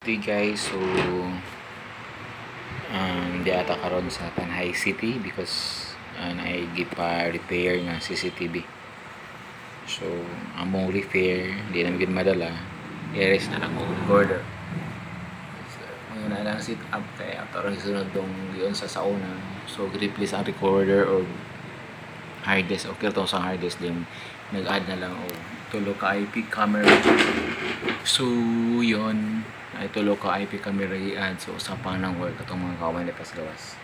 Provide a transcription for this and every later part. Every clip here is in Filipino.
Hey guys, so di ata karon sa Tanhay City because naigipa-repair ng CCTV. So among repair di na magid madala, i-rest na lang ko recorder. So ngayon na lang sit up kaya ato sunod dong giyon sa sauna. So replace ang recorder o hard disk. Okay to sa hard disk din nag-add na lang o tulo ka IP camera. So yon ay tulo ka IP camera i-add. So usapang ng work atong mga kawan na gawas.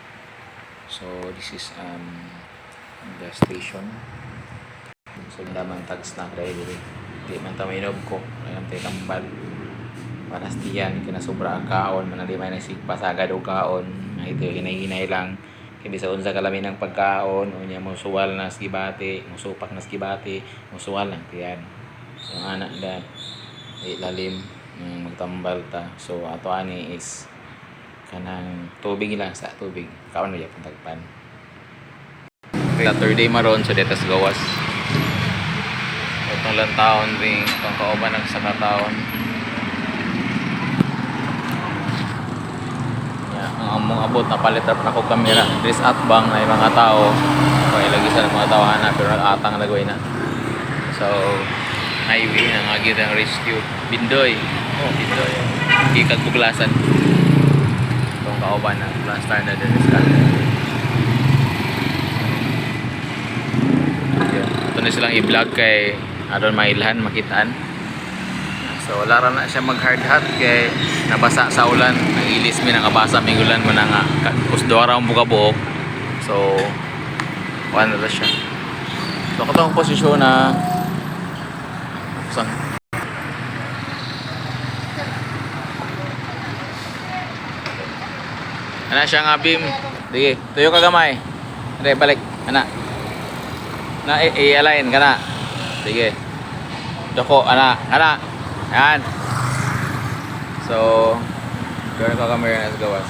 So this is the station. So naman tag snack dahil di man ta mainob ko alam tay tambal panas tiyan kinasobra ang kaon manali may nasigpa sagad og kaon na ito hinay-hinay lang kini sa unsa kalamin ng pagkaon unya mo suwal na skibati mo supak na skibati mo suwal lang tiyan. So anak da ilalim magtambal ta. So ato ani is kanang tubig lang sa tubig kaon na yapon tagpan. Saturday maron so detas gawas. Itong lang taon ring itong kauban ng saka taon. Ang among abot na palitar pa na ko kamera dress at bang na yung mga tao kaya lagi sa mga tawahan na pero atang lagoy na. So highway na nga ang rescue Bindoy. Bindoy ikag buglasan itong kauban ng plaster na din sa ito na silang i-vlog kay aron mailhan makitaan. So wala ra na siya mag hard hat kay nabasa sa ulan nagilis mi nangabasa mi ulan mo na nga usdo ra ang buka-buok. So wala na siya. So katong posisyon na ana siya nga beam. Sige, tuyo ka gamay. Dire balik ana. Na i-align kana. Sige. Doko ana. Yan. So, gano'n ka camera na sa gawas.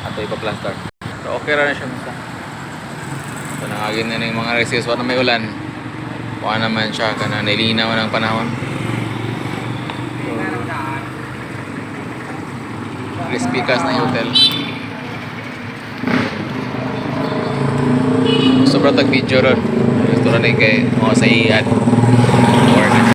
Ato ipa-plaster. So, okay ra na siya musta. So, nangagin na ng mga resist na may ulan. Kuha naman siya kana nilinaw ng panahon. Crispy Cas na hotel. Sobrang tag video ron. Gusto rin kay mga sa iad.